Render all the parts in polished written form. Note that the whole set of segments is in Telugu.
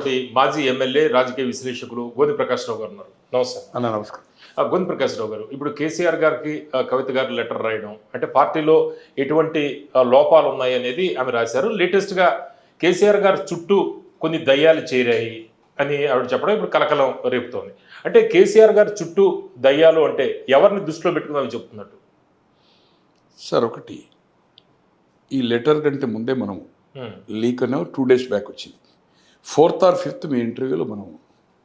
మనతోటి మాజీ ఎమ్మెల్యే రాజకీయ విశ్లేషకులు గోని ప్రకాష్ రావు గారు ఉన్నారు. నమస్కారం. నమస్కారం. గోని ప్రకాష్ రావు గారు, ఇప్పుడు కేసీఆర్ గారికి కవిత గారు లెటర్ రాయడం అంటే పార్టీలో ఎటువంటి లోపాలు ఉన్నాయి అనేది ఆమె రాశారు. లేటెస్ట్గా కేసీఆర్ గారు చుట్టూ కొన్ని దయ్యాలు చేరాయి అని ఆవిడ చెప్పడం ఇప్పుడు కలకలం రేపుతోంది. అంటే కేసీఆర్ గారు చుట్టూ దయ్యాలు అంటే ఎవరిని దృష్టిలో పెట్టుకుని ఆమె చెప్తున్నట్టు? సార్, ఒకటి ఈ లెటర్ కంటే ముందే మనం లీక్ అనే 2 days బ్యాక్ వచ్చింది. 4th or 5th మీ ఇంటర్వ్యూలో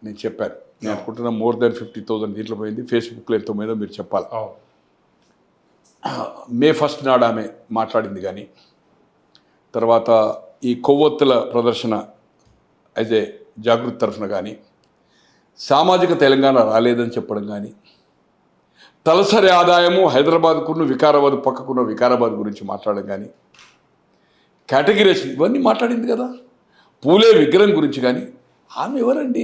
నేను చెప్పాను. నేను అనుకుంటున్నా more than 50,000 దీంట్లో పోయింది. ఫేస్బుక్లో ఎంతో మీద మీరు చెప్పాలి. May 1st నాడు ఆమె మాట్లాడింది. కానీ తర్వాత ఈ కొవ్వొత్తుల ప్రదర్శన యాజ్ ఏ జాగృతి తరఫున కానీ, సామాజిక తెలంగాణ రాలేదని చెప్పడం కానీ, తలసరి ఆదాయము హైదరాబాద్కున్న వికారాబాద్ పక్కకున్న వికారాబాద్ గురించి మాట్లాడడం కానీ, కేటగిరీషన్ ఇవన్నీ మాట్లాడింది కదా. పూలే విగ్రహం గురించి కానీ. ఆమె ఎవరండి?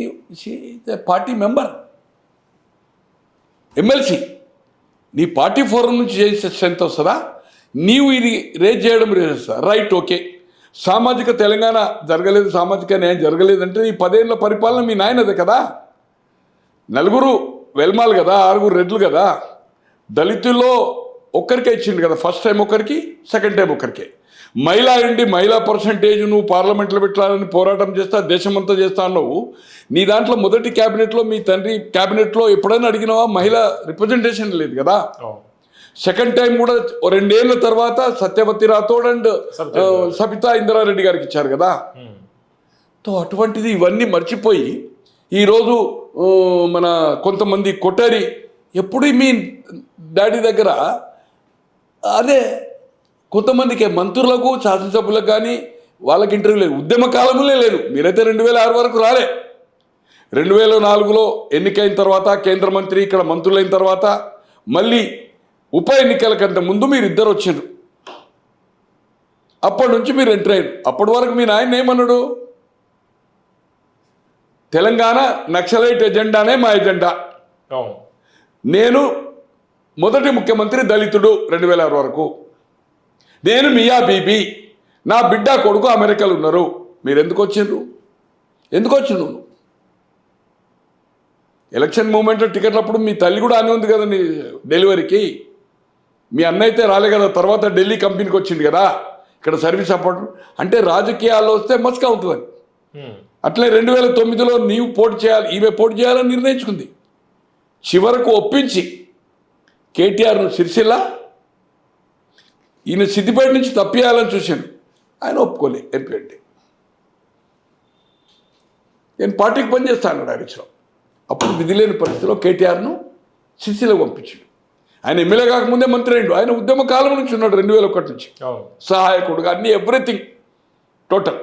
Party member, MLC. నీ పార్టీ ఫోరం నుంచి చేసే స్ట్రెంత్ వస్తుందా? నీవు ఇది రేజ్ చేయడం రేస్తా రైట్, ఓకే. సామాజిక తెలంగాణ జరగలేదు, సామాజిక న్యాయం జరగలేదంటే ఈ 10 ఏళ్ల పరిపాలన మీ నాయనదే కదా. 4 వెల్మాలు కదా, 6 రెడ్లు కదా. దళితుల్లో ఒక్కరికే ఇచ్చిండు కదా. ఫస్ట్ టైం ఒకరికి, సెకండ్ టైం ఒకరికే. మహిళా ఉండి మహిళా పర్సంటేజ్ నువ్వు పార్లమెంట్లో పెట్టాలని పోరాటం చేస్తా, దేశమంతా చేస్తా అన్నావు. నీ దాంట్లో మొదటి క్యాబినెట్లో, మీ తండ్రి క్యాబినెట్లో ఎప్పుడైనా అడిగినావా? మహిళా రిప్రజెంటేషన్ లేదు కదా. సెకండ్ టైం కూడా 2 ఏళ్ల తర్వాత సత్యవతి రాథోడ్ అండ్ సబితా ఇంద్రారెడ్డి గారికి ఇచ్చారు కదా. అటువంటిది ఇవన్నీ మర్చిపోయి ఈరోజు మన కొంతమంది కొట్టరి ఎప్పుడు మీ డాడీ దగ్గర అదే కొంతమందికి మంత్రులకు, శాసనసభ్యులకు కానీ వాళ్ళకి ఇంటర్వ్యూ లేదు. ఉద్యమ కాలంలో లేదు. మీరైతే 2006 వరకు రాలే. 2004లో ఎన్నికైన తర్వాత కేంద్ర మంత్రి, ఇక్కడ మంత్రులైన తర్వాత మళ్ళీ ఉప ఎన్నికల కంటే ముందు మీరు ఇద్దరు వచ్చారు. అప్పటి నుంచి మీరు ఎంటర్ అయ్యారు. అప్పటి వరకు మీ నాయన ఏమన్నాడు? తెలంగాణ నక్సలైట్ ఎజెండానే మా ఎజెండా. నేను మొదటి ముఖ్యమంత్రి దళితుడు 2006 వరకు. నేను మియా బీబీ, నా బిడ్డ కొడుకు అమెరికాలో ఉన్నారు. మీరు ఎందుకు వచ్చిండ్రు? ఎలక్షన్ మూమెంట్లో టికెట్లు అప్పుడు మీ తల్లి కూడా అని ఉంది కదా నీ డెలివరీకి. మీ అన్న అయితే రాలే కదా. తర్వాత ఢిల్లీ కంపెనీకి వచ్చింది కదా, ఇక్కడ సర్వీస్ సపోర్ట్. అంటే రాజకీయాల్లో వస్తే మస్కా ఉంటుందని. అట్లే 2009లో నీవు పోటీ చేయాలి, ఈమె పోటీ చేయాలని నిర్ణయించుకుంది. చివరకు ఒప్పించి కేటీఆర్ను సిరిసిల్ల, ఈయన సిద్దిపేట నుంచి తప్పియాలని చూశాను. ఆయన ఒప్పుకోలే. ఎంపీ అంటే నేను పార్టీకి పనిచేస్తాను డైరెక్షన్. అప్పుడు విధి లేని పరిస్థితిలో కేటీఆర్ను సిరిసిల్లకు పంపించాడు. ఆయన ఎమ్మెల్యే కాకముందే మంత్రి అయ్యాడు. ఆయన ఉద్యమ కాలం నుంచి ఉన్నాడు 2001 నుంచి సహాయకుడుగా, అన్ని ఎవ్రీథింగ్ టోటల్.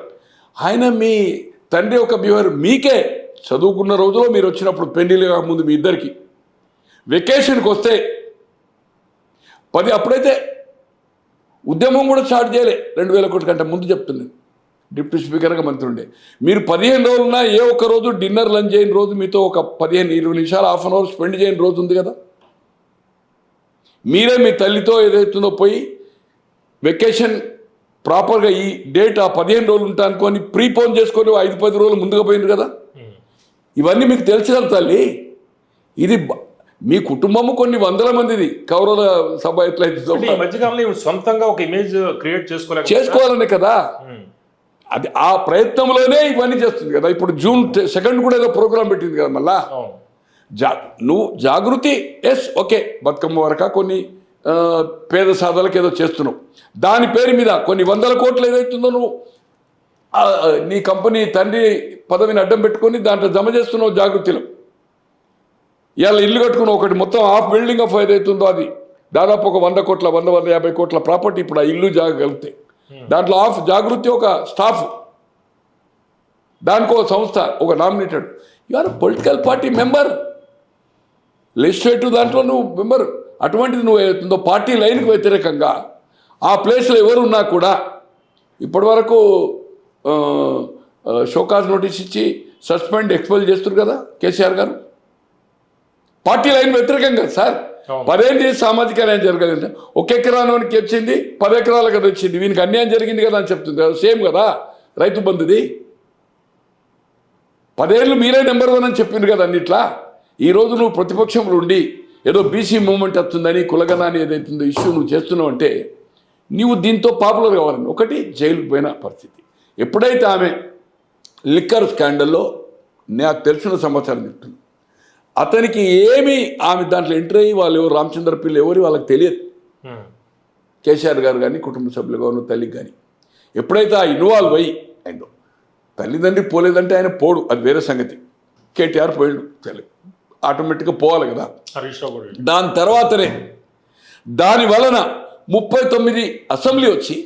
ఆయన మీ తండ్రి ఒక బిహేవియర్ మీకే చదువుకున్న రోజులో మీరు వచ్చినప్పుడు పెళ్లిళ్ళు కాకముందు మీ ఇద్దరికి వెకేషన్కి వస్తే అప్పుడైతే ఉద్యమం కూడా స్టార్ట్ చేయలే. 2001 కంటే ముందు చెప్తుంది. డిప్యూటీ స్పీకర్గా మంత్రి ఉండే. మీరు 15 రోజులున్నా ఏ ఒక్క రోజు డిన్నర్ లంచ్ చేయని రోజు, మీతో ఒక 15-20 నిమిషాలు హాఫ్ అన్ అవర్ స్పెండ్ చేయని రోజు ఉంది కదా. మీరే మీ తల్లితో ఏదైతుందో పోయి వెకేషన్ ప్రాపర్గా ఈ డేట్ ఆ 15 రోజులు ఉంటా అనుకొని ప్రీపోన్ చేసుకొని 5-10 రోజులు ముందుగా పోయింది కదా. ఇవన్నీ మీకు తెలుసు కదా తల్లి. ఇది మీ కుటుంబము కొన్ని వందల మందిది. కౌరవ సభ ఎట్లయితే సొంతంగా ఒక ఇమేజ్ క్రియేట్ చేసుకోవాలనే కదా. అది ఆ ప్రయత్నంలోనే ఇవన్నీ చేస్తుంది కదా. ఇప్పుడు June 2 కూడా ఏదో ప్రోగ్రాం పెట్టింది కదా మళ్ళా. నువ్వు జాగృతి ఎస్ ఓకే, బతుకమ్మ వరక కొన్ని పేద సాధనలకు ఏదో చేస్తున్నావు. దాని పేరు మీద కొన్ని 100 కోట్లు ఏదైతుందో నువ్వు నీ కంపెనీ తండ్రి పదవిని అడ్డం పెట్టుకొని దాంట్లో జమ చేస్తున్నావు జాగృతిలో. ఇవాళ ఇల్లు కట్టుకున్న ఒకటి మొత్తం హాఫ్ బిల్డింగ్ ఆఫ్ ఏదైతుందో అది దాదాపు ఒక 100 కోట్ల 150 కోట్ల ప్రాపర్టీ ఇప్పుడు ఆ ఇల్లు జాగలుగుతాయి. దాంట్లో హాఫ్ జాగృతి ఒక స్టాఫ్, దానికో సంస్థ ఒక nominated. You're political party member, legislative దాంట్లో నువ్వు మెంబర్. అటువంటిది నువ్వు ఏదైతుందో పార్టీ లైన్కి వ్యతిరేకంగా ఆ ప్లేస్లో ఎవరున్నా కూడా ఇప్పటి వరకు షోకాజ్ నోటీస్ ఇచ్చి సస్పెండ్ ఎక్స్పెల్ చేస్తారు కదా కేసీఆర్ గారు. పార్టీ లైన్ వ్యతిరేకంగా సార్. 10 ఏళ్ళు సామాజిక న్యాయం జరగలేదు. 1 ఎకరానికి వచ్చింది 10 ఎకరాల కదా వచ్చింది. వీనికి అన్యాయం జరిగింది కదా అని చెప్తుంది. సేమ్ కదా రైతు బంధుది. 10 ఏళ్ళు మీరే నెంబర్ 1 అని చెప్పింది కదా అన్నిట్లా. ఈరోజు నువ్వు ప్రతిపక్షంలో ఉండి ఏదో బీసీ మూవ్మెంట్ వస్తుందని కులగనాన్ని ఏదైతుందో ఇష్యూ నువ్వు చేస్తున్నావు అంటే నీవు దీంతో పాపులర్ కావాలని. ఒకటి, జైలుకు పోయిన పరిస్థితి. ఎప్పుడైతే ఆమె లిక్కర్ స్కాండల్లో నాకు తెలిసిన సమాచారం చెప్తుంది, అతనికి ఏమి ఆమె దాంట్లో ఎంటర్ అయ్యి వాళ్ళు ఎవరు రామచంద్ర పిల్ల ఎవరు వాళ్ళకి తెలియదు. కేసీఆర్ గారు కానీ కుటుంబ సభ్యులు కానీ తల్లికి కానీ ఎప్పుడైతే ఆ ఇన్వాల్వ్ అయ్యి అయిందో, తల్లిదండ్రి పోలేదంటే ఆయన పోడు, అది వేరే సంగతి. కేటీఆర్ పోయాడు, తల్లి ఆటోమేటిక్గా పోవాలి కదా. దాని తర్వాతనే దాని వలన 39 అసెంబ్లీ వచ్చి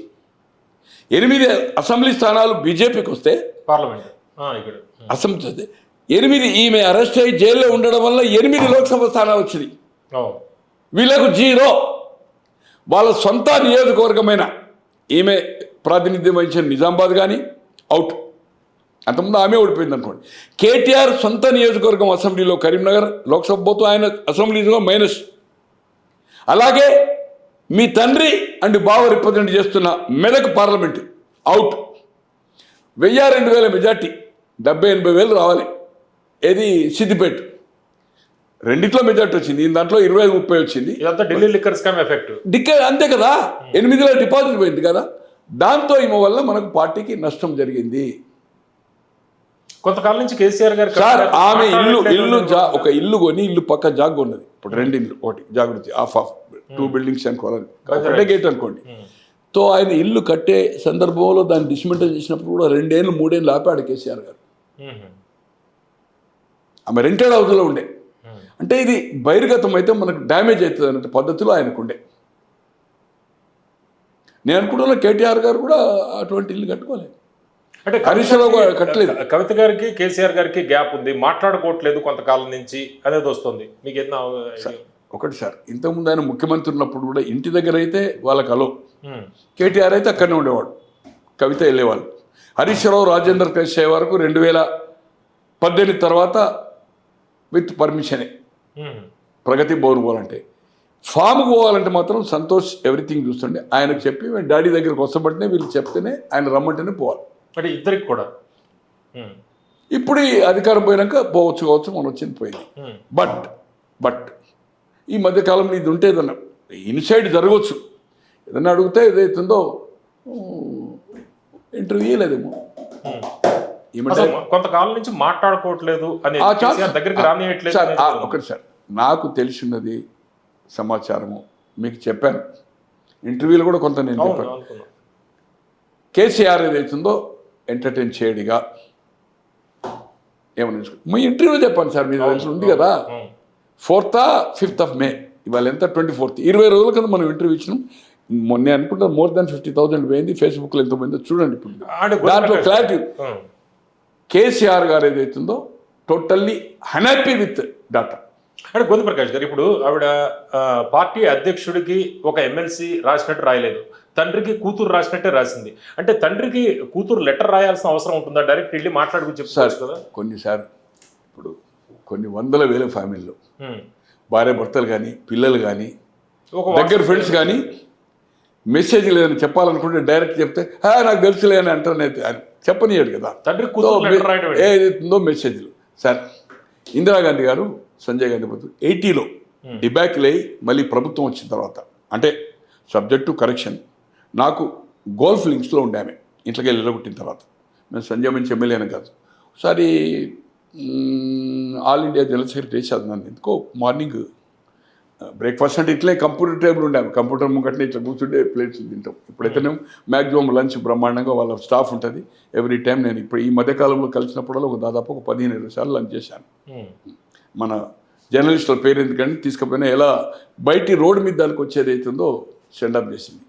8 అసెంబ్లీ స్థానాలు బీజేపీకి వస్తే పార్లమెంట్ అసెంబ్లీ వస్తే 8 ఈమె అరెస్ట్ అయ్యి జైల్లో ఉండడం వల్ల 8 లోక్సభ స్థానాలు వచ్చినాయి. వీళ్ళకు 0. వాళ్ళ సొంత నియోజకవర్గమైన ఈమె ప్రాతినిధ్యం వహించిన నిజామాబాద్ కానీ అవుట్. అంతకుముందు ఆమె ఓడిపోయింది అనుకోండి. కేటీఆర్ సొంత నియోజకవర్గం అసెంబ్లీలో కరీంనగర్ లోక్సభ పోతూ ఆయన అసెంబ్లీలో మైనస్. అలాగే మీ తండ్రి అండ్ బావ రిప్రజెంట్ చేస్తున్న మెదక్ పార్లమెంట్ అవుట్. 1000-2000 మెజార్టీ, 70,000-80,000 రావాలి. ఏది సిద్దిపేట రెండిట్లో మెజార్టీ వచ్చింది, దాంట్లో 20-30 వచ్చింది. ఇదంతా ఢిల్లీ లిక్కర్ స్కామ్ ఎఫెక్ట్. అంతే కదా, 8లో డిపాజిట్ పోయింది కదా. దాంతో ఈమె వల్ల మనకు పార్టీకి నష్టం జరిగింది. కొంతకాలం నుంచి కేసీఆర్ గారు సార్ ఆమె ఇల్లు ఒక ఇల్లు కొని ఇల్లు పక్క జాగ్ ఉన్నది. ఇప్పుడు 2 ఇల్లు, ఒకటి జాగృతి ఆఫ్ 2 బిల్డింగ్స్ అనుకోవాలి, ఒకటే గేట్ అనుకోండి. తో ఆయన ఇల్లు కట్టే సందర్భంలో దాన్ని డిస్మెంటల్ చేసినప్పుడు కూడా 2 ఏళ్ళు 3 ఏళ్ళు ఆపాడు కేసీఆర్ గారు. ఆమె రెంటెడ్ హౌస్లో ఉండే. అంటే ఇది బహిర్గతం అయితే మనకు డ్యామేజ్ అవుతుంది అన్నట్టు పద్ధతిలో ఆయనకు ఉండే. నేను అనుకుంటున్నా కేటీఆర్ గారు కూడా అటువంటి ఇల్లు కట్టుకోలేదు. అంటే హరీష్ రావు కట్టలేదు. కవిత గారికి కేసీఆర్ గారికి గ్యాప్ ఉంది, మాట్లాడుకోవట్లేదు కొంతకాలం నుంచి అనేది వస్తుంది. మీకు ఏదైనా ఒకటి సార్, ఇంతకుముందు ఆయన ముఖ్యమంత్రి ఉన్నప్పుడు కూడా ఇంటి దగ్గర అయితే వాళ్ళకి అలో, కేటీఆర్ అయితే అక్కడనే ఉండేవాడు, కవిత వెళ్ళేవాళ్ళు. హరీష్ రావు రాజేందర్ కలిసే వరకు 2018 తర్వాత విత్ పర్మిషనే ప్రగతి భవన్ పోవాలంటే. ఫామ్కి పోవాలంటే మాత్రం సంతోష్ ఎవ్రీథింగ్ చూస్తుండే. ఆయనకు చెప్పి మేము డాడీ దగ్గరికి వస్తబట్టినే వీళ్ళు చెప్తేనే ఆయన రమ్మంటేనే పోవాలి. అంటే ఇద్దరికి కూడా ఇప్పుడు ఈ అధికారం పోయినాక పోవచ్చు మనం వచ్చింది పోయింది. బట్ ఈ మధ్యకాలంలో ఇది ఉంటే ఏదన్నా ఇన్సైడ్ జరగవచ్చు. ఏదన్నా అడిగితే ఏదైతుందో ఇంటర్వ్యూ ఇవ్వలేదేమో. కొంతకాలం నుంచి మాట్లాడుకోవట్లేదు అని దగ్గరికి రానియట్లేదు. ఒకటి సార్, నాకు తెలిసినది సమాచారము మీకు చెప్పాను, ఇంటర్వ్యూలో కూడా కొంత నేను చెప్పాను. కేసీఆర్ ఏదైతుందో ఎంటర్టైన్ చేయడిగా ఏమని మీ ఇంటర్వ్యూలో చెప్పాను సార్. మీ దగ్గర ఉంది కదా 4th, 5th May, ఇవాళ ఎంత 24th, 20 రోజుల కింద మనం ఇంటర్వ్యూ ఇచ్చినాం. మొన్న అనుకుంటా more than 50,000 పోయింది. ఫేస్బుక్లో ఎంత పోయిందో చూడండి. ఇప్పుడు దాంట్లో క్లారిటీ. కేసీఆర్ గారు ఏదైతుందో టోటల్లీ అన్హ్యాపీ విత్ డాటా. అంటే గొంతు ప్రకాష్ గారు, ఇప్పుడు ఆవిడ పార్టీ అధ్యక్షుడికి ఒక ఎమ్మెల్సీ రాసినట్టు రాయలేదు, తండ్రికి కూతురు రాసినట్టే రాసింది. అంటే తండ్రికి కూతురు లెటర్ రాయాల్సిన అవసరం ఉంటుందా? డైరెక్ట్ వెళ్ళి మాట్లాడుకుని చెప్తారు కదా. కొన్నిసార్లు ఇప్పుడు కొన్ని 100,000 ఫ్యామిలీలో భార్య భర్తలు కానీ పిల్లలు కానీ దగ్గర ఫ్రెండ్స్ కానీ మెసేజ్ లేదని చెప్పాలనుకుంటే డైరెక్ట్ చెప్తే నాకు తెలుసులే అని అంటారు. చెప్పనియాడు కదా తండ్రి. ఏదైతుందో మెసేజ్లు సార్. ఇందిరాగాంధీ గారు సంజయ్ గాంధీ పోతూ 80లో డిబాకిల్ అయ్యి మళ్ళీ ప్రభుత్వం వచ్చిన తర్వాత, అంటే సబ్జెక్టు కరెక్షన్, నాకు గోల్ఫ్ లింక్స్లో ఉండే ఆమె ఇంట్లోకి వెళ్ళి వెళ్ళగొట్టిన తర్వాత, మేము సంజయ్ మంచి ఎమ్మెల్యే అని కాదు, ఒకసారి ఆల్ ఇండియా జనరల్ సెక్రటరీ చదివినాను. ఎందుకో మార్నింగ్ బ్రేక్ఫాస్ట్ అంటే ఇట్లే కంప్యూటర్ టేబుల్ ఉండాము, కంప్యూటర్ ముంగట్నే ఇట్లా కూర్చుంటే ప్లేట్స్ తింటాం. ఇప్పుడైతేనే మ్యాక్సిమం లంచ్ బ్రహ్మాండంగా వాళ్ళ స్టాఫ్ ఉంటుంది ఎవ్రీ టైం. నేను ఇప్పుడు ఈ మధ్యకాలంలో కలిసినప్పుడల్లా దాదాపు 15-20 సార్లు లంచ్ చేశాను. మన జర్నలిస్టుల పేరు ఎందుకంటే తీసుకుపోయినా ఎలా బయటి రోడ్డు మీద దానికి వచ్చేది అవుతుందో సెండప్ చేసింది.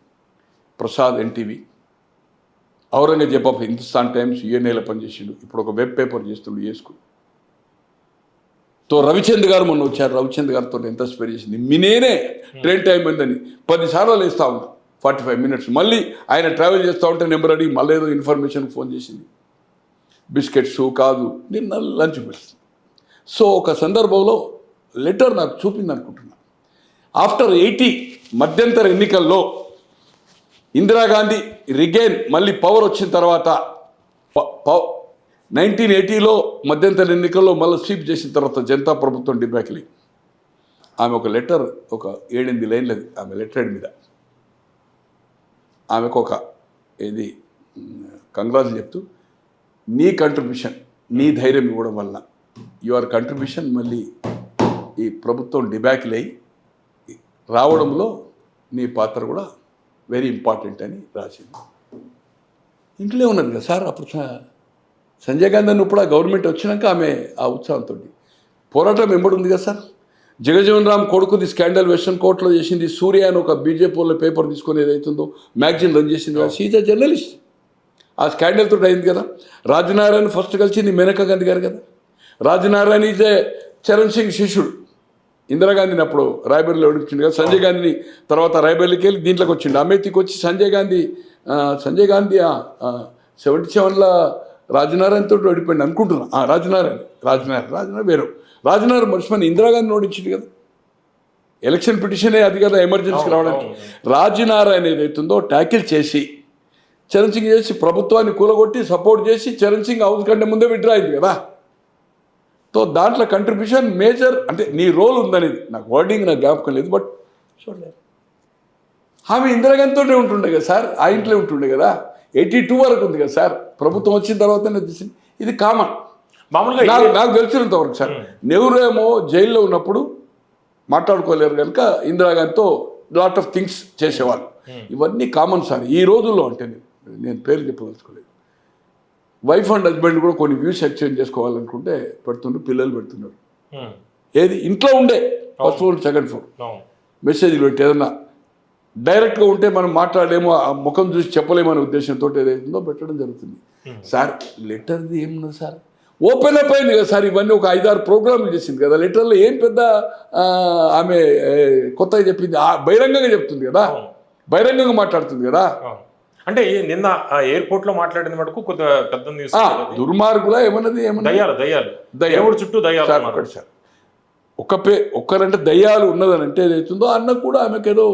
Prasad NTV, Aurangzeb of Hindustan times యుఎన్ఏలో పనిచేసిండు, ఇప్పుడు ఒక వెబ్ పేపర్ చేస్తుండు చేసుకు. తో రవిచంద్ గారు మొన్న వచ్చారు, రవిచంద్ గారితో ఎంత స్పెండ్ చేసింది. నేనే ట్రైన్ టైం అయిందని 10 సార్లు వేస్తూ ఉన్నా, 45 minutes. మళ్ళీ ఆయన ట్రావెల్ చేస్తూ ఉంటే నెంబర్ అడిగి మళ్ళీ ఏదో ఇన్ఫర్మేషన్ ఫోన్ చేసింది. బిస్కెట్స్ కాదు, నిన్న లంచ్ పిలుస్తుంది. సో ఒక సందర్భంలో లెటర్ నాకు చూపింది అనుకుంటున్నా. ఆఫ్టర్ 80 మధ్యంతర ఎన్నికల్లో ఇందిరాగాంధీ రిగైన్ మళ్ళీ పవర్ వచ్చిన తర్వాత 1980లో మధ్యంతర ఎన్నికల్లో మళ్ళీ స్వీప్ చేసిన తర్వాత జనతా ప్రభుత్వం డిబ్యాక్లీ ఆమె ఒక లెటర్ ఒక 7-8 లైన్లు ఆమె లెటర్ మీద ఆమెకు ఒక ఏది కంగ్రాజులు చెప్తూ నీ కంట్రిబ్యూషన్ నీ ధైర్యం ఇవ్వడం వలన యువర్ కంట్రిబ్యూషన్ మళ్ళీ ఈ ప్రభుత్వం డిబ్యాక్లీ అయి రావడంలో నీ పాత్ర కూడా వెరీ ఇంపార్టెంట్ అని రాసింది. ఇంట్లో ఉన్నది కదా సార్. అప్పుడు సంజయ్ గాంధీ అని ఇప్పుడు గవర్నమెంట్ వచ్చినాక ఆమె ఆ ఉత్సాహంతో పోరాటం వెంబడి ఉంది కదా సార్. జగజీవన్ రామ్ కొడుకుది స్కాండల్ వెస్టర్న్ కోర్టులో చేసింది. సూర్య అని ఒక బీజేపీ వాళ్ళ పేపర్ తీసుకొని ఏదైతుందో మ్యాగజైన్ రన్ చేసింది కదా. She's a journalist. ఆ స్కాండల్ తోటి అయింది కదా. రాజనారాయణ ఫస్ట్ కలిసింది మేనకా గాంధీ గారు కదా. రాజనారాయణ ఈజ్ ఏ చరణ్ సింగ్ శిష్యుడు. ఇందిరాగాంధీని అప్పుడు రాయ్బరేలీలో ఓడించిండు కదా. సంజయ్ గాంధీని తర్వాత రాయ్బరేలీకి వెళ్ళి దీంట్లోకి వచ్చిండు. అమేథీకి వచ్చి సంజయ్ గాంధీ 77లో రాజనారాయణతో ఓడిపోయింది అనుకుంటున్నా. రాజనారాయణ వేరు. రాజనారాయణ మర్చిపోయిన ఇందిరాగాంధీని ఓడించింది కదా. ఎలక్షన్ పిటిషనే అది కదా ఎమర్జెన్సీకి రావడానికి. రాజనారాయణ ఏదైతుందో ట్యాకిల్ చేసి చరణ్ సింగ్ చేసి ప్రభుత్వాన్ని కూలగొట్టి సపోర్ట్ చేసి చరణ్ సింగ్ హౌస్ కంటే ముందే విత్డ్రా అయింది కదా. సో దాంట్లో కంట్రిబ్యూషన్ మేజర్ అంటే నీ రోల్ ఉందనేది నాకు వర్డింగ్ నాకు జ్ఞాపకం లేదు. బట్ చూడలేదు ఆమె ఇందిరాగాంధీతోనే ఉంటుండే కదా సార్. ఆ ఇంట్లో ఉంటుండే కదా. 82 వరకు ఉంది కదా సార్. ప్రభుత్వం వచ్చిన తర్వాతనే తెలిసింది. ఇది కామన్ మామూలుగా నాకు తెలిసినంత వరకు సార్. నెహ్రూ ఏమో జైల్లో ఉన్నప్పుడు మాట్లాడుకోలేరు కనుక ఇందిరాగాంధీతో లాట్ ఆఫ్ థింగ్స్ చేసేవాళ్ళు. ఇవన్నీ కామన్ సార్ ఈ రోజుల్లో. అంటే నేను పేరు చెప్పదలుచుకోలేదు. వైఫ్ అండ్ హస్బెండ్ కూడా కొన్ని వ్యూస్ ఎక్స్చేంజ్ చేసుకోవాలనుకుంటే పెడుతుండ్రు. పిల్లలు పెడుతున్నారు. ఏది ఇంట్లో ఉండే ఫస్ట్ ఫ్లోర్ సెకండ్ ఫ్లోర్ మెసేజ్లు పెట్టి ఏదన్నా డైరెక్ట్గా ఉంటే మనం మాట్లాడలేమో ఆ ముఖం చూసి చెప్పలేమో అనే ఉద్దేశంతో ఏదైతుందో పెట్టడం జరుగుతుంది. సార్ లెటర్ది ఏమున్నది సార్. ఓపెన్ అప్ అయింది కదా సార్. ఇవన్నీ ఒక 5-6 ప్రోగ్రాంలు చేసింది కదా. లెటర్లో ఏం పెద్ద ఆమె కొత్తగా చెప్పింది. బహిరంగంగా చెప్తుంది కదా. బహిరంగంగా మాట్లాడుతుంది కదా. అంటే నిన్న ఎయిర్పోర్ట్ లో మాట్లాడిన మటుకు కొంత పెద్ద దుర్మార్గుల ఏమన్నది దయ్యాలు దేవుడు చుట్టూ దయ్యాలు సార్. ఒక్కరంటే దయ్యాలు ఉన్నదని అంటే ఏదైతుందో అన్న కూడా ఆమెకు ఏదో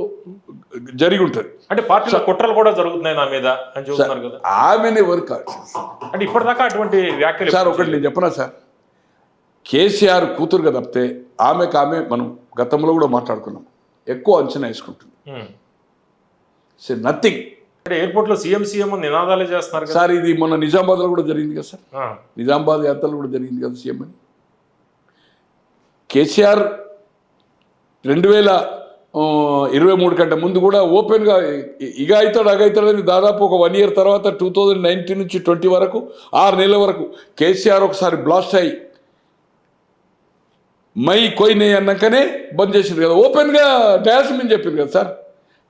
జరిగి ఉంటుంది. అంటే పార్టీలో కుట్రలు కూడా జరుగుతున్నాయి నా మీద అని చూస్తున్నారు కదా. ఆమెనే ఎవరు కాదు అంటే ఇప్పటిదాకా అటువంటి వ్యాఖ్యలు సార్. ఒకటి నేను చెప్పనా సార్. కేసీఆర్ కూతురుగా తప్పితే ఆమె మనం గతంలో కూడా మాట్లాడుకున్నాం ఎక్కువ అంచనా వేసుకుంటుంది. So nothing. అంటే ఎయిర్పోర్ట్ లో సీఎం నినాదాలే చేస్తున్నారు సార్. ఇది మొన్న నిజామాబాద్లో కూడా జరిగింది కదా సార్. నిజామాబాద్ యాత్రలో కూడా జరిగింది కదా సీఎం అని. కేసీఆర్ 2023 కంటే ముందు కూడా ఓపెన్గా ఇగ అవుతాడని దాదాపు ఒక 1 year తర్వాత 2019 నుంచి 20 వరకు 6 నెలల వరకు కేసీఆర్ ఒకసారి బ్లాస్ట్ అయ్యి మై కొయినే అన్నాకనే బంద్ చేసింది కదా. ఓపెన్గా డాస్మిన్ చెప్పింది కదా సార్.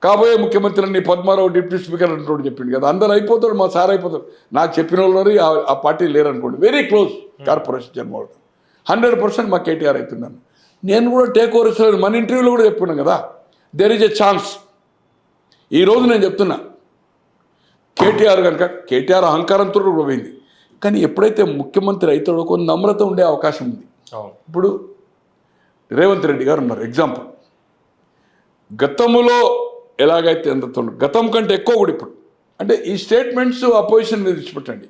కాబోయే ముఖ్యమంత్రిని పద్మారావు డిప్యూటీ స్పీకర్ అంటూ చెప్పింది కదా. అందరు అయిపోతాడు మా సార్ అయిపోతాడు. నాకు చెప్పిన వాళ్ళు ఆ పార్టీ లేరనుకోండి. వెరీ క్లోజ్ కార్పొరేషన్ జన్మవుతాం 100% మా కేటీఆర్ అవుతున్నాను. నేను కూడా టేక్ ఓవర్ ఇస్తున్నాను. మన ఇంటర్వ్యూలో కూడా చెప్పుకున్నాను కదా. There is a chance. ఈరోజు నేను చెప్తున్నా కేటీఆర్ కనుక కేటీఆర్ అహంకారంతో కూడా పోయింది. కానీ ఎప్పుడైతే ముఖ్యమంత్రి అవుతాడో కొన్ని నమ్రత ఉండే అవకాశం ఉంది. ఇప్పుడు రేవంత్ రెడ్డి గారు ఉన్నారు ఎగ్జాంపుల్. గతంలో ఎలాగైతే గతం కంటే ఎక్కువ కూడా ఇప్పుడు అంటే ఈ స్టేట్మెంట్స్ అపోజిషన్ మీద విడిచిపెట్టండి.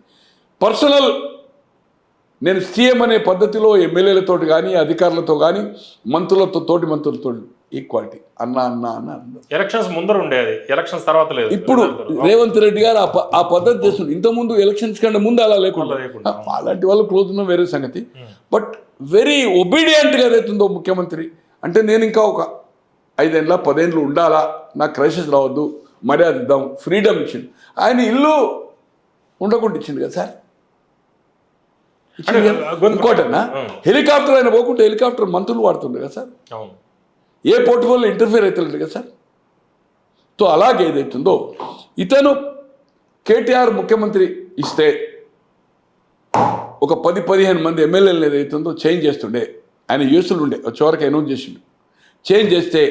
పర్సనల్ నేను సీఎం అనే పద్ధతిలో ఎమ్మెల్యేలతో కానీ అధికారులతో కానీ మంత్రులతో తోటి మంత్రులతో ఈక్వాలిటీ అన్న ఎలక్షన్స్ ముందర ఉండేది. ఎలక్షన్స్ తర్వాత లేదు. ఇప్పుడు రేవంత్ రెడ్డి గారు ఆ పద్ధతి చేస్తుంది. ఇంతకుముందు ఎలక్షన్స్ కంటే ముందు అలా లేకుండా అలాంటి వాళ్ళు క్లోజ్ ఉన్న వేరే సంగతి. బట్ వెరీ ఒబీడియంట్గా ఏదైతుందో ముఖ్యమంత్రి అంటే నేను ఇంకా ఒక 5 ఏళ్ళ 10 ఏళ్ళు ఉండాలా, నాకు క్రైసిస్ రావద్దు, మర్యాద ఇద్దాం, ఫ్రీడమ్ ఇచ్చింది. ఆయన ఇల్లు ఉండకుండా ఇచ్చింది కదా సార్. ఇంకోటన్నా హెలికాప్టర్ ఆయన పోకుంటే హెలికాప్టర్ మంత్రులు వాడుతుంది కదా సార్. ఏ పోర్ట్ఫోలియో ఇంటర్ఫియర్ అవుతుంది కదా సార్. సో అలాగే ఏదైతుందో ఇతను కేటీఆర్ ముఖ్యమంత్రి ఇస్తే ఒక 10-15 మంది ఎమ్మెల్యేలు ఏదైతుందో చేంజ్ చేస్తుండే. ఆయన యూసులు ఉండే చివరికి అనౌన్స్ చేసిండు. చేంజ్ చేస్తే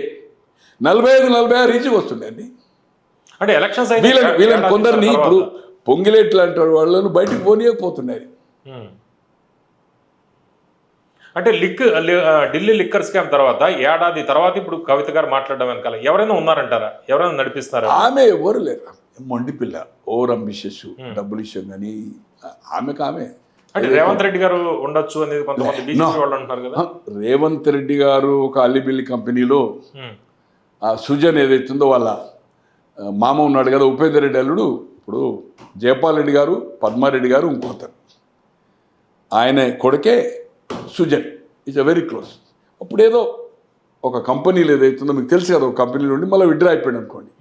45-46 రీచ్కి వస్తుండే అండి. అంటే ఎలక్షన్స్ వీళ్ళని కొందరిని ఇప్పుడు పొంగిలేట్లు లాంటి వాళ్ళను బయటకు పోనీయకపోతున్నాయి. అంటే ఢిల్లీ లిక్కర్ స్కామ్ తర్వాత ఏడాది తర్వాత ఇప్పుడు కవిత గారు మాట్లాడడం వెనకాల ఎవరైనా ఉన్నారంటారా? ఎవరైనా నడిపిస్తారా? ఆమె ఎవరు లేరు. మొండి పిల్ల, ఓవర్ అంబిషియస్, డబ్బులు ఇష్యం కానీ ఆమె అంటే రేవంత్ రెడ్డి గారు ఉండొచ్చు అనేది కొంతమంది బీజేపీ వాళ్ళు అంటున్నారు కదా. రేవంత్ రెడ్డి గారు ఒక అల్లిబిల్లి కంపెనీలో ఆ సుజన్ ఏదైతుందో వాళ్ళ మామ ఉన్నాడు కదా, ఉపేందర్ రెడ్డి అల్లుడు. ఇప్పుడు జయపాల్ రెడ్డి గారు, పద్మారెడ్డి గారు ఇంకోతారు, ఆయన కొడుకే Sujan, is a very close. అప్పుడు ఏదో ఒక కంపెనీలు ఏదైతుందో మీకు తెలుసు కదా, ఒక కంపెనీ నుండి మళ్ళీ విడ్రా అయిపోయాడు అనుకోండి.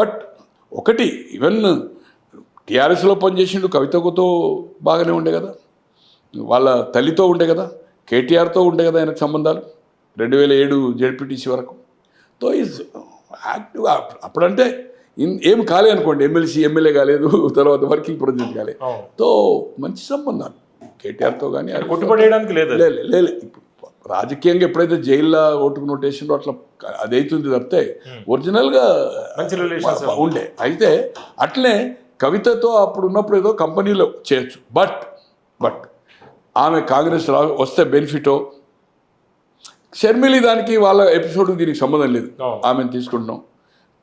బట్ ఒకటి, ఈవెన్ టీఆర్ఎస్లో పనిచేసిండు, కవితతో బాగానే ఉండే కదా, వాళ్ళ తల్లితో ఉండే కదా, కేటీఆర్తో ఉండే కదా ఆయనకు సంబంధాలు 2007 జెడ్పీటీసీ వరకు. తో ఈజ్ యాక్టివ్. అప్పుడంటే ఏం కాలే అనుకోండి, ఎమ్మెల్యే కాలేదు, తర్వాత వర్కింగ్ ప్రెసిడెంట్ కాలేదు. తో మంచి సంబంధాలు కేటీఆర్తో కానీ కొట్టుబడేయడానికి లేదు. లేదు ఇప్పుడు రాజకీయంగా ఎప్పుడైతే జైల్లో ఓటుకు నోటేసిందో అట్లా అదైతుంది తప్పితే ఒరిజినల్గా ఉండే. అయితే అట్లే కవితతో అప్పుడు ఉన్నప్పుడు ఏదో కంపెనీలో చేయొచ్చు. బట్ ఆమె కాంగ్రెస్ వస్తే బెనిఫిటో, షర్మిలి దానికి వాళ్ళ ఎపిసోడ్ దీనికి సంబంధం లేదు, ఆమెను తీసుకుంటున్నాం.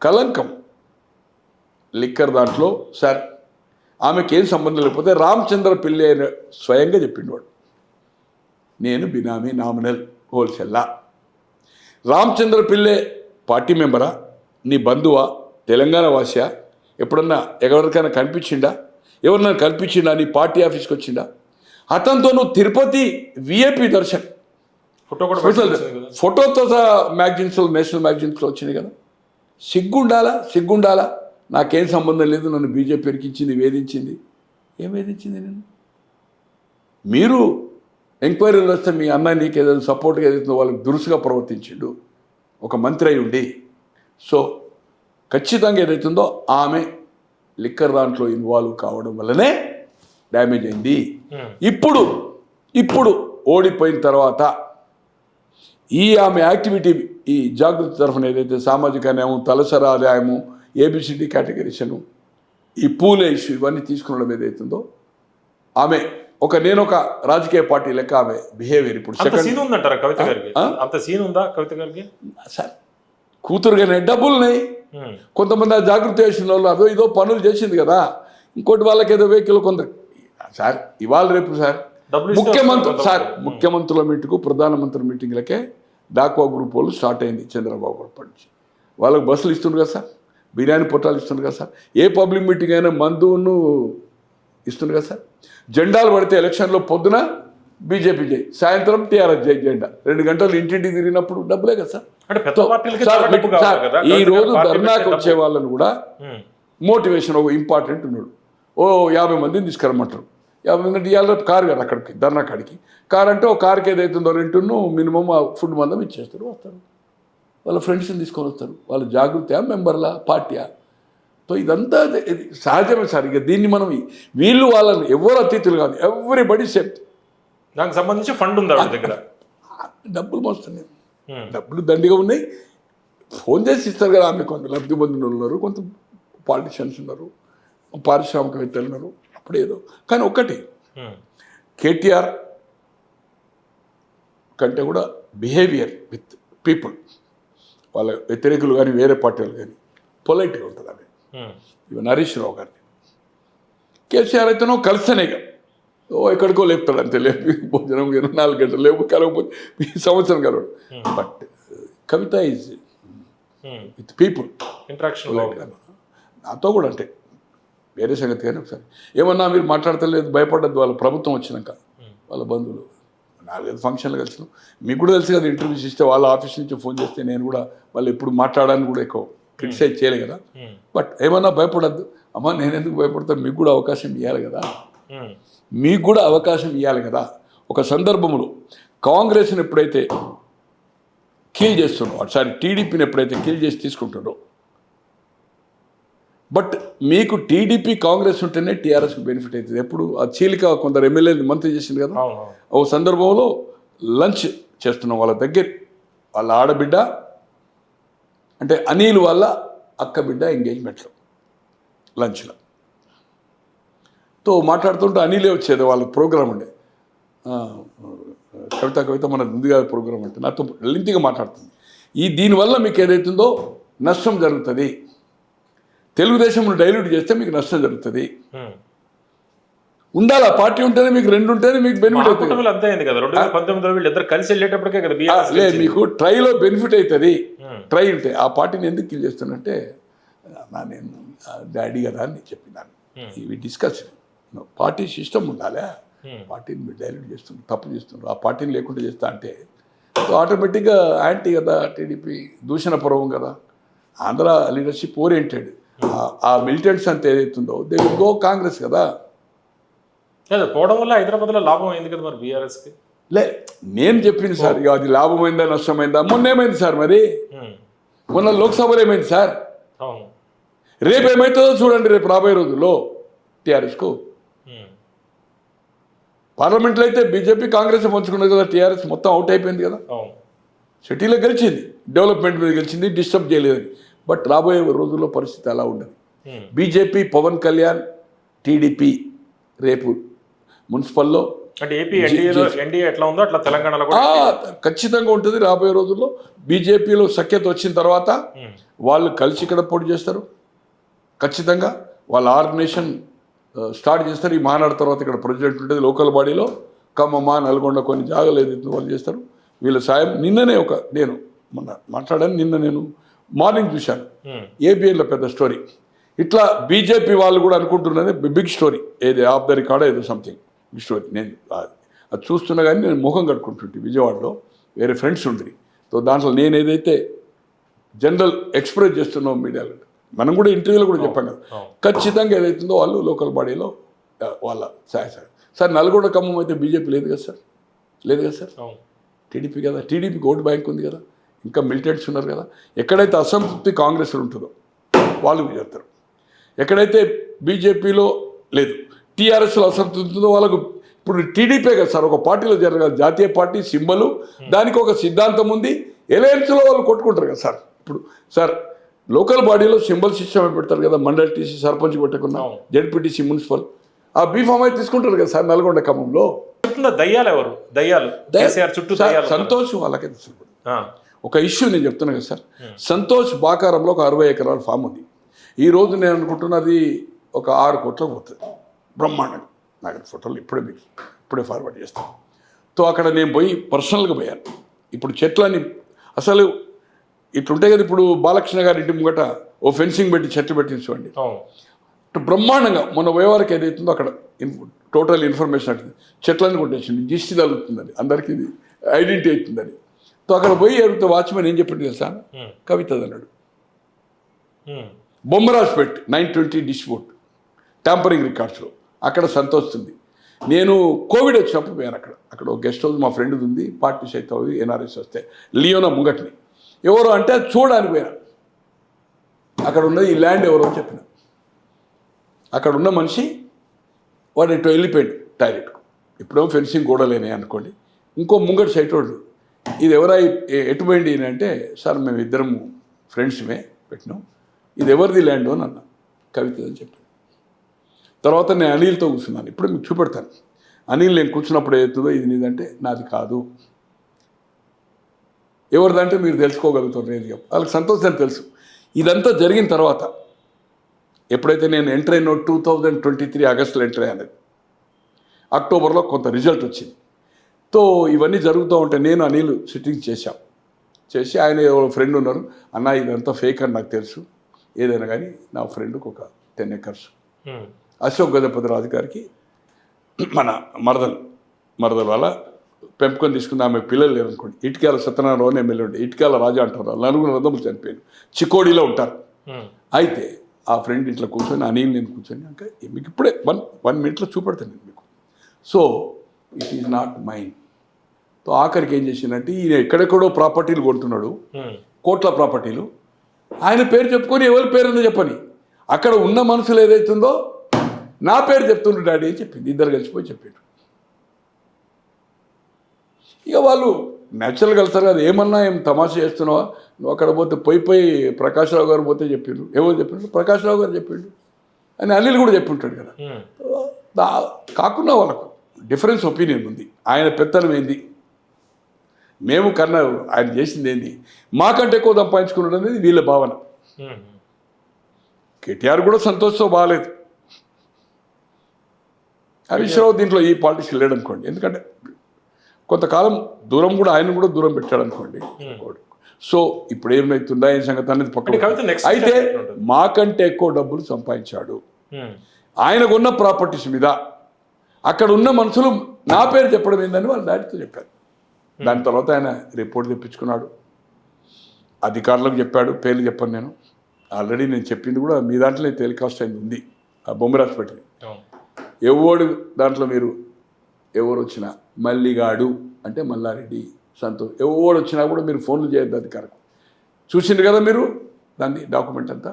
కలంకం లిక్కర్ దాంట్లో సార్ ఆమెకి ఏం సంబంధం లేకపోతే రామచంద్ర పిల్లి అయిన స్వయంగా చెప్పిండు వాడు, నేను బినామీ నామినల్ హోల్సేల్లా. రామచంద్ర పిల్లే పార్టీ మెంబరా, నీ బంధువా, తెలంగాణ వాసియా, ఎప్పుడన్నా ఎవరికైనా కనిపించిండా, ఎవరినైనా కనిపించిండా, నీ పార్టీ ఆఫీస్కి వచ్చిండా? అతనితో నువ్వు తిరుపతి విఐపి దర్శన్ ఫోటోతో మ్యాగజైన్స్లో, నేషనల్ మ్యాగజైన్స్లో వచ్చింది కదా. సిగ్గుండాలా? నాకేం సంబంధం లేదు, నన్ను బీజేపీ ఇరికించింది, వేధించింది. ఏం వేధించింది నేను? మీరు ఎంక్వైరీలు వస్తే మీ అన్న నీకు ఏదైనా సపోర్ట్గా ఏదైతుందో వాళ్ళకి దురుసుగా ప్రవర్తించిండు ఒక మంత్రి అయి ఉండి. సో ఖచ్చితంగా ఏదైతుందో ఆమె లిక్కర్ దాంట్లో ఇన్వాల్వ్ కావడం వల్లనే డ్యామేజ్ అయింది. ఇప్పుడు ఓడిపోయిన తర్వాత ఆమె యాక్టివిటీ, ఈ జాగృతి తరఫున ఏదైతే సామాజిక న్యాయం, తలసరి ఆదాయము, ఏబిసిడి కేటగిరీషను, ఈ పూలే ఇష్యూ ఇవన్నీ తీసుకునడం ఏదైతుందో ఆమె నేను ఒక రాజకీయ పార్టీ లెక్క ఆమె బిహేవియర్. ఇప్పుడు సార్ కూతురుగానే డబ్బులున్నాయి, కొంతమంది ఆ జాగృతి చేసిన వాళ్ళు అదో ఇదో పనులు చేసింది కదా, ఇంకోటి వాళ్ళకి ఏదో వెహికల్ కొందరు. సార్ ఇవాళ రేపు సార్ ముఖ్యమంత్రుల మీటింగ్కు, ప్రధానమంత్రి మీటింగ్లకే డాక్వా గ్రూప్ వాళ్ళు స్టార్ట్ అయింది చంద్రబాబు అప్పటి నుంచి. వాళ్ళకి బస్సులు ఇస్తుండ్రు కదా సార్, బిర్యానీ పొట్టాలు ఇస్తుండ్రు కదా సార్, ఏ పబ్లిక్ మీటింగ్ అయినా మందును ఇస్తుండ్రు కదా సార్. జెండాలు పడితే ఎలక్షన్లో పొద్దున బీజేపీ జై, సాయంత్రం టీఆర్ఎస్ జై జెండా, 2 గంటలు ఇంటింటికి తిరిగినప్పుడు డబ్బులే కదా సార్. ఈ రోజు ధర్నాకు వచ్చే వాళ్ళని కూడా మోటివేషన్ ఒక ఇంపార్టెంట్ ఉన్నాడు, 50 మందిని తీసుకురమ్మంటారు. 50 మంది ఇవాళ కారు కదా అక్కడికి ధర్నా కాడికి, కారు అంటే ఒక కారుకి ఏదైతుందో రెంటును మినిమం ఫుడ్ మందం ఇచ్చేస్తారు, వస్తారు వాళ్ళ ఫ్రెండ్స్ని తీసుకొని వస్తారు. వాళ్ళ జాగృతి మెంబర్లా పార్టీయా? సో ఇదంతా సహజమే సార్. ఇక దీన్ని మనం వీళ్ళు వాళ్ళని ఎవరు అతిథులు కాదు, ఎవ్రీబడి సేఫ్టీ. దానికి సంబంధించి ఫండ్ ఉందా దగ్గర? డబ్బులు మోస్తున్నాయి, డబ్బులు దండిగా ఉన్నాయి. ఫోన్ చేసి ఇస్తారు కదా. ఆమె కొంత లబ్ధి పొందిన ఉన్నారు, కొంత పాలిటిషియన్స్ ఉన్నారు, పారిశ్రామికవేత్తలు ఉన్నారు. అప్పుడేదో కానీ ఒకటి, కేటీఆర్ కంటే కూడా బిహేవియర్ విత్ పీపుల్, వాళ్ళ వ్యతిరేకులు కానీ వేరే పార్టీలు కానీ పొలైట్గా ఉంటుంది ఆమె. ఇవన్న హరీష్ రావు గారిని, కేసీఆర్ అయితేనో కలిస్తేనేగా ఎక్కడికో లేపుతాడు అంతే, లేపి భోజనం 4 గంటలు లేపు కలగకపోతే ఈ సంవత్సరం కలవడు. But Kavitha is with people interaction. నాతో కూడా అంటే వేరే సంగతి కానీ ఒకసారి ఏమన్నా మీరు మాట్లాడతలేదు, భయపడ్డది. వాళ్ళ ప్రభుత్వం వచ్చినాక వాళ్ళ బంధువులు 4-5 ఫంక్షన్లు కలిసినాం. మీకు కూడా తెలుసు కదా, ఇంటర్వ్యూస్ ఇస్తే వాళ్ళ ఆఫీస్ నుంచి ఫోన్ చేస్తే నేను కూడా వాళ్ళు ఎప్పుడు మాట్లాడడానికి కూడా ఎక్కువ క్రిటిసైజ్ చేయలే కదా. బట్ ఏమన్నా భయపడద్దు అమ్మ, నేను ఎందుకు భయపడతాను, మీకు కూడా అవకాశం ఇవ్వాలి కదా. ఒక సందర్భంలో కాంగ్రెస్ని ఎప్పుడైతే కీల్ చేస్తున్నారో, సారీ టీడీపీని ఎప్పుడైతే కీల్ చేసి తీసుకుంటారో, బట్ మీకు టీడీపీ కాంగ్రెస్ ఉంటేనే టీఆర్ఎస్కి బెనిఫిట్ అవుతుంది. ఎప్పుడు ఆ చీలిక కొందరు ఎమ్మెల్యేలు మంత్రి చేసింది కదా. ఓ సందర్భంలో లంచ్ చేస్తున్నాం వాళ్ళ దగ్గర, వాళ్ళ ఆడబిడ్డ అంటే అనిల్ వాళ్ళ అక్క బిడ్డ ఎంగేజ్మెంట్లో లంచ్లో తో మాట్లాడుతుంటే అనిలే వచ్చేది. వాళ్ళ ప్రోగ్రామ్ ఉండే కవిత మన ముందుగా ప్రోగ్రామ్ అంటే నాతో లెంతిగా మాట్లాడుతుంది. దీనివల్ల మీకు ఏదైతుందో నష్టం జరుగుతుంది, తెలుగుదేశంను డైల్యూట్ చేస్తే మీకు నష్టం జరుగుతుంది. ఉండాలా, పార్టీ ఉంటేనే మీకు రెండు ఉంటేనే మీకు బెనిఫిట్ అవుతుంది. కూటమిలో అంతే అయింది కదా 2019లో వీళ్ళు ఇద్దరు కలిసి వెళ్ళేటప్పటికే కదా బీఆర్ఎస్ లేదు, మీకు ట్రైలో బెనిఫిట్ అవుతుంది. ట్రై ఉంటే ఆ పార్టీని ఎందుకు కిల్ చేస్తున్నంటే నేను డాడీ కదా అని చెప్పినాను. ఇవి డిస్కస్ పార్టీ సిస్టమ్ ఉండాలి. పార్టీని మీరు డైల్యూట్ చేస్తున్నారు, తప్పు చేస్తున్నారు. ఆ పార్టీని లేకుండా చేస్తా అంటే ఆటోమేటిక్గా యాంటీ కదా, టీడీపీ దూషణ పర్వం కదా. Andhra leadership oriented. ఆ మిలిటెంట్స్ అంతా ఏదైతుందో దే విల్ గో కాంగ్రెస్ కదా. పోవడం వల్ల హైదరాబాద్లో లాభం అయింది కదా మరి బీఆర్ఎస్కి. నేను చెప్పింది సార్, ఇక అది లాభమైందా నష్టమైందా. మొన్న ఏమైంది సార్, మరి మొన్న లోక్సభలో ఏమైంది సార్, రేపు ఏమవుతుందో చూడండి. రేపు రాబోయే రోజుల్లో టీఆర్ఎస్కు పార్లమెంట్లో అయితే బీజేపీ కాంగ్రెస్ పంచుకున్నది కదా. టీఆర్ఎస్ మొత్తం అవుట్ అయిపోయింది కదా. సిటీలో గెలిచింది, డెవలప్మెంట్ మీద గెలిచింది, డిస్టర్బ్ చేయలేదని. బట్ రాబోయే రోజుల్లో పరిస్థితి అలా ఉండదు. బీజేపీ, పవన్ కళ్యాణ్, టీడీపీ రేపు మున్సిపల్లో అంటే ఏపీ ఎన్డీఏ ఎట్లా ఉందో అట్లా తెలంగాణలో ఖచ్చితంగా ఉంటుంది. రాబోయే రోజుల్లో బీజేపీలో సఖ్యత వచ్చిన తర్వాత వాళ్ళు కలిసి ఇక్కడ పోటీ చేస్తారు. ఖచ్చితంగా వాళ్ళ ఆర్గనైజేషన్ స్టార్ట్ చేస్తారు. ఈ మహానాడు తర్వాత ఇక్కడ ప్రెసిడెంట్ ఉంటుంది. లోకల్ బాడీలో ఖమ్మం, నల్గొండ కొన్ని జాగాలు ఏదైతే వాళ్ళు చేస్తారు. వీళ్ళ సాయం నిన్ననే నేను మొన్న మాట్లాడాను. నేను మార్నింగ్ చూశాను ఏబిఎన్లో పెద్ద స్టోరీ. ఇట్లా బీజేపీ వాళ్ళు కూడా అనుకుంటున్నది బిగ్ స్టోరీ, ఏది ఆఫ్ ద రికార్డ్ ఏదో సంథింగ్ బిగ్ స్టోరీ. నేను అది చూస్తున్నా కానీ నేను ముఖం కట్టుకుంటుంటే విజయవాడలో వేరే ఫ్రెండ్స్ ఉండ్రి. సో దాంట్లో నేను ఏదైతే జనరల్ ఎక్స్ప్రెస్ చేస్తున్నాం మీడియాలో, మనం కూడా ఇంటర్వ్యూలో కూడా చెప్పాం కదా, ఖచ్చితంగా ఏదైతుందో వాళ్ళు లోకల్ బాడీలో వాళ్ళ సార్ నల్గొండ ఖమ్మం అయితే బీజేపీ లేదు కదా సార్, లేదు కదా సార్, టీడీపీ కదా. టీడీపీకి ఓటు బ్యాంక్ ఉంది కదా, ఇంకా మిలిటెంట్స్ ఉన్నారు కదా. ఎక్కడైతే అసంతృప్తి కాంగ్రెస్లో ఉంటుందో వాళ్ళు చేస్తారు. ఎక్కడైతే బీజేపీలో లేదు, టీఆర్ఎస్లో అసంతృప్తి ఉంటుందో వాళ్ళకు ఇప్పుడు టీడీపీ కదా సార్ ఒక పార్టీలో జరగాలి. జాతీయ పార్టీ సింబలు, దానికి ఒక సిద్ధాంతం ఉంది. ఎలయన్స్లో వాళ్ళు కొట్టుకుంటారు కదా సార్. ఇప్పుడు సార్ లోకల్ బాడీలో సింబల్ సిస్టమ్ పెడతారు కదా, మండల్ టీసీ సర్పంచ్ పెట్టకుండా జెడ్పీటీసీ మున్సిపల్ ఆ బీఫామ్ అయితే తీసుకుంటారు కదా సార్. నల్గొండ ఖమ్మంలో దయ్యాలు ఎవరు? దయ్యాలు చుట్టూ సంతోష్ వాళ్ళకే తెలుసు. ఒక ఇష్యూ నేను చెప్తున్నా కదా సార్, సంతోష్ బాకారంలో ఒక 60 ఎకరాల ఫామ్ ఉంది. ఈ రోజు నేను అనుకుంటున్నది ఒక 6 కోట్లకు పోతుంది బ్రహ్మాండంగా. నాకు ఫోటోలు ఇప్పుడే ఫార్వర్డ్ చేస్తాను. సో అక్కడ నేను పోయి పర్సనల్గా పోయాను. ఇప్పుడు చెట్లని అసలు ఇట్లుంటాయి కదా, ఇప్పుడు బాలకృష్ణ గారి ఇంటి ముంగట ఓ ఫెన్సింగ్ పెట్టి చెట్లు పెట్టించుకోండి బ్రహ్మాండంగా. మొన్న పోయేవారికి ఏదైతుందో అక్కడ టోటల్ ఇన్ఫర్మేషన్ అవుతుంది. చెట్లని కొట్టేసింది, దిష్టి తగులుతుందని, అందరికీ ఐడెంటిటీ అవుతుందని. సో అక్కడ పోయి అడిగితే వాచ్మెన్ ఏం చెప్పండి తెలుసా, కవితది అన్నాడు. బొమ్మరాజ్పేట్ 920 డిస్ప్యూట్ ట్యాంపరింగ్ రికార్డ్స్లో అక్కడ సంతోషిస్తుంది. నేను కోవిడ్ వచ్చినప్పుడు పోయాను అక్కడ ఒక గెస్ట్ హౌస్ మా ఫ్రెండ్ది ఉంది, పార్టీ సైతం అవుతుంది, ఎన్ఆర్ఎస్ వస్తే లియోనా ముంగట్ని ఎవరో అంటే అది చూడడానికి పోయాను. అక్కడ ఉన్నది ఈ ల్యాండ్ ఎవరో అని చెప్పిన. అక్కడ ఉన్న మనిషి వాడు ఇటు వెళ్ళిపోయాడు టాయిలెట్కు. ఇప్పుడేమో ఫెన్సింగ్ గోడలేనే అనుకోండి. ఇంకో ముంగటి సైట్ వాడు ఇది ఎవరై ఎటుపోయింది అంటే, సార్ మేము ఇద్దరం ఫ్రెండ్స్మే పెట్టినాం, ఇది ఎవరిది ల్యాండ్ అని అన్నా. కవిత అని చెప్పాను. తర్వాత నేను అనిల్తో కూర్చున్నాను. ఇప్పుడు మీకు చూపెడతాను. అనిల్ నేను కూర్చున్నప్పుడు ఏదవుతుందో ఇది నీదంటే నాది కాదు, ఎవరిదంటే మీరు తెలుసుకోగలుగుతారు. నేను చెప్పు వాళ్ళకి సంతోషం తెలుసు. ఇదంతా జరిగిన తర్వాత ఎప్పుడైతే నేను ఎంటర్ అయిన 2023 ఆగస్టులో ఎంటర్ అయ్యాను, అక్టోబర్లో కొంత రిజల్ట్ వచ్చింది. సో ఇవన్నీ జరుగుతూ ఉంటే నేను అనిల్ సిట్టింగ్ చేసి ఆయన ఎవరో ఫ్రెండ్ ఉన్నారు, అన్న ఇదంతా ఫేక్ అని నాకు తెలుసు, ఏదైనా కానీ నా ఫ్రెండ్కి ఒక 10 acres అశోక్ గజపతి రాజు గారికి మన మరదలు వల్ల పెంపుకొని తీసుకుని ఆమె పిల్లలు లేరు అనుకోండి. ఇటుకాల సత్యనారాయణ ఎమ్మెల్యే ఉంటే ఇటుకాల రాజా అంటారు. 4 రథములు చనిపోయారు, చిక్కోడిలో ఉంటారు. అయితే ఆ ఫ్రెండ్ ఇంట్లో కూర్చొని అనిల్ నేను కూర్చొని అంటే మీకు ఇప్పుడే 1 minute చూపెడతాను నేను మీకు. So it is not mine. So ఆఖరికి ఏం చేసిందంటే ఈయన ఎక్కడెక్కడో ప్రాపర్టీలు కొంటున్నాడు, కోట్ల ప్రాపర్టీలు, ఆయన పేరు చెప్పుకొని ఎవరి పేరు చెప్పని అక్కడ ఉన్న మనుషులు ఏదైతుందో నా పేరు చెప్తుండ్రు డాడీ అని చెప్పింది. ఇద్దరు కలిసిపోయి చెప్పిండ్రు. ఇక వాళ్ళు న్యాచురల్గా వెళ్తారు కదా, ఏమన్నా ఏం తమాషా చేస్తున్నావా నువ్వు అక్కడ పోతే పోయి ప్రకాశ్రావు గారు పోతే చెప్పిండ్రు, ఎవరు చెప్పిండ్రు, ప్రకాశ్రావు గారు చెప్పిండు అని అనిల్ కూడా చెప్పింటాడు కదా. కాకుండా వాళ్ళకు డిఫరెన్స్ ఒపీనియన్ ఉంది. ఆయన పెత్తనం ఏంది, మేము కన్నా ఆయన చేసింది ఏంది, మాకంటే ఎక్కువ సంపాదించుకున్నాడు అనేది వీళ్ళ భావన. కేటీఆర్ కూడా సంతోషంతో బాగాలేదు. హరీష్ రావు దీంట్లో ఈ పాలిటిక్స్ లేడు అనుకోండి, ఎందుకంటే కొంతకాలం దూరం కూడా ఆయన కూడా దూరం పెట్టాడు అనుకోండి. సో ఇప్పుడు ఏమైతుందా ఏం సంగతి అనేది పక్కన. అయితే మాకంటే ఎక్కువ డబ్బులు సంపాదించాడు, ఆయనకున్న ప్రాపర్టీస్ మీద అక్కడ ఉన్న మనుషులు నా పేరు చెప్పడం ఏందని వాళ్ళ డాడీతో చెప్పారు. దాని తర్వాత ఆయన రిపోర్ట్ తెప్పించుకున్నాడు, అధికారులకు చెప్పాడు. పేర్లు చెప్పాను నేను, ఆల్రెడీ నేను చెప్పింది కూడా మీ దాంట్లో టెలికాస్ట్ అయింది ఉంది, ఆ బొమ్మరాజ్ పెట్టింది. ఎవడు దాంట్లో మీరు ఎవరు వచ్చినా మల్లిగాడు అంటే మల్లారెడ్డి సంతోష్, ఎవడు వచ్చినా కూడా మీరు ఫోన్లు చేయొద్దు అధికారకు. చూసిండ్రు కదా మీరు దాన్ని డాక్యుమెంట్ అంతా.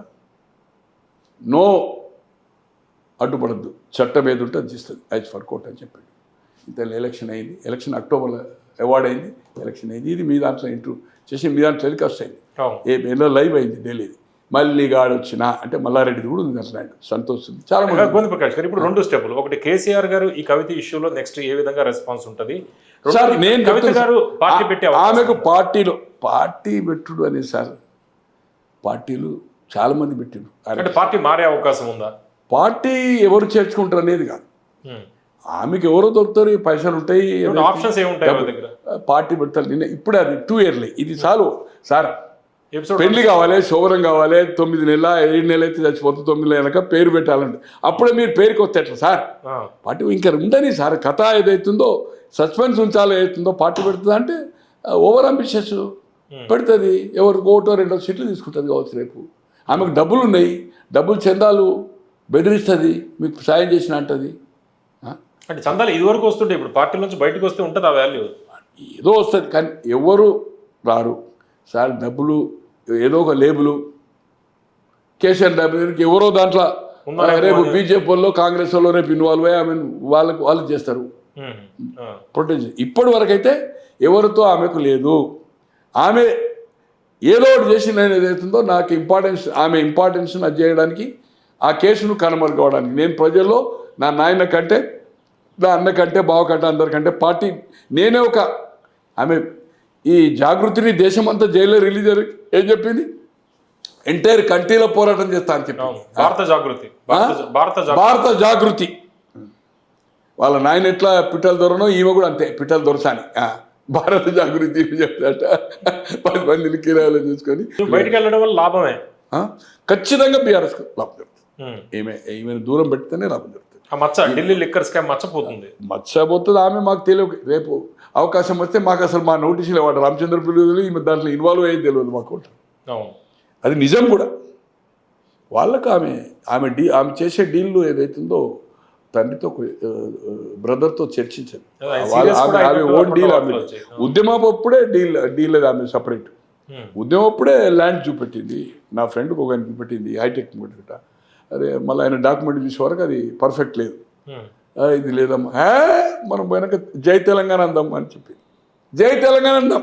నో అడ్డుపడద్దు, చట్టం ఏది ఉంటే అది ఇస్తుంది యాజ్ ఫర్ కోర్ట్ అని చెప్పాడు. ఇంత ఎలక్షన్ అయింది, ఎలక్షన్ అక్టోబర్లో అవార్డ్ అయింది, ఎలక్షన్ అయింది. ఇది మీ దాంట్లో ఇంటర్వ్యూ చేసి మీ దాంట్లో టెలికాస్ట్ అయింది, ఏదో లైవ్ అయింది ఢిల్లీది. మళ్ళీ గాడు వచ్చినా అంటే మల్లారెడ్డిది కూడా ఉంది అసలు సంతోష్. చాలా మంది గోవింద ప్రకాష్ గారు ఇప్పుడు 2 స్టెప్పులు. ఒకటి కేసీఆర్ గారు ఈ కవిత ఇష్యూలో నెక్స్ట్ ఏ విధంగా రెస్పాన్స్ ఉంటుంది? సార్ నేను కవిత గారు పార్టీ పెట్టే ఆమెకు పార్టీలో పార్టీ పెట్టుడు అనేది సార్, పార్టీలు చాలా మంది పెట్టిండు. అంటే పార్టీ మారే అవకాశం ఉందా? పార్టీ ఎవరు చేర్చుకుంటారు అనేది కాదు, ఆమెకు ఎవరో దొరుకుతారు, పైసలు ఉంటాయి, ఆప్షన్స్ ఏముంటాయి దగ్గర, పార్టీ పెడతారు. నిన్న ఇప్పుడే అది 2 ఇయర్లీ ఇది చాలు సార్. పెళ్లి కావాలి, శోభనం కావాలి, 9 నెలల 7 నెలలు అయితే చచ్చిపోతుంది, 9 నెలలక పేరు పెట్టాలంటే అప్పుడే మీరు పేరుకి వస్తే ఎట్లా సార్? పార్టీ ఇంకా ఉండని సార్, కథ ఏదైతుందో సస్పెన్స్ ఉంచాలో ఏదైతుందో పార్టీ పెడుతుందా అంటే ఓవర్ అంబిషియస్ పెడుతుంది. ఎవరు 1-2 సీట్లు తీసుకుంటుంది కావచ్చు రేపు. ఆమెకు డబ్బులు ఉన్నాయి, డబ్బులు చందాలు బెదిరిస్తుంది, మీకు సాయం చేసిన అంటది. అంటే చందాలు ఇదివరకు వస్తుంటే ఇప్పుడు పార్టీ నుంచి బయటకు వస్తే ఉంటుంది ఆ వాల్యూ, ఏదో వస్తుంది. కానీ ఎవరు రారు సార్, డబ్బులు ఏదో ఒక లేబులు కేసీఆర్ డబ్బులు ఎవరో దాంట్లో రేపు బీజేపీ వాళ్ళు కాంగ్రెస్ వాళ్ళు రేపు ఇన్వాల్వ్ అయ్యి ఆమె వాళ్ళు చేస్తారు ప్రొటెక్షన్. ఇప్పటి వరకు అయితే ఎవరితో ఆమెకు లేదు. ఆమె ఏదో ఒకటి చేసిన ఏదైతుందో నాకు ఇంపార్టెన్స్, ఆమె ఇంపార్టెన్స్ అది చేయడానికి, ఆ కేసును కనుమరుకోవడానికి. నేను ప్రజల్లో నా నాయన కంటే, నా అన్న కంటే, బావ కంటే, అందరికంటే పార్టీ నేనే ఒక ఆమె ఈ జాగృతిని దేశమంతా జైల్లో రిలీజ్ ఏం చెప్పింది, ఎంటైర్ కంట్రీలో పోరాటం చేస్తా అని చెప్పి. భారత జాగృతి వాళ్ళ నాయన ఎట్లా పిట్టల దొరనో ఈమె కూడా అంతే పిట్టల దొరసాని. భారత జాగృతి చెప్తాట 10 మందిని కిరాయిలో చూసుకొని బయటకు వెళ్ళడం వల్ల లాభమే, ఖచ్చితంగా బీఆర్ఎస్ లాభం జరుగుతుంది. ఈమెను దూరం పెడితేనే లాభం జరుగుతుంది. ఢిల్లీ లిక్కర్ స్కామ్ మచ్చపోతుంది. ఆమె మాకు తెలియదు. రేపు అవకాశం వస్తే మాకు అసలు మా నోటీసులు వాడు రామచంద్ర పిల్లలు ఈమె దాంట్లో ఇన్వాల్వ్ అయ్యేది తెలియదు మాకు. అది నిజం కూడా. వాళ్ళకు ఆమె చేసే డీల్ ఏదైతుందో తండ్రితో బ్రదర్తో చర్చించారు. ఆమె ఓన్ డీల్, ఆమె ఉద్యమప్పుడే డీల్ ఆమె సపరేట్. ఉద్యమప్పుడే ల్యాండ్ చూపెట్టింది, నా ఫ్రెండ్కి ఒక ఆయనకి పెట్టింది హైటెక్ పెట్టిట. అరే మళ్ళీ ఆయన డాక్యుమెంట్ చూసే వరకు అది పర్ఫెక్ట్ లేదు, ఇది లేదమ్మా, మనం పోయినాక జై తెలంగాణ అందాం అని చెప్పి జై తెలంగాణ అందాం.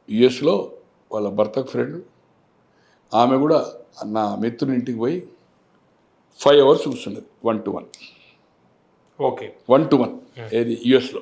యుఎస్లో వాళ్ళ భర్తకు ఫ్రెండ్, ఆమె కూడా నా మిత్రుని ఇంటికి పోయి 5 hours కూర్చున్నది 1-to-1. ఓకే, 1-to-1 ఏది యుఎస్లో.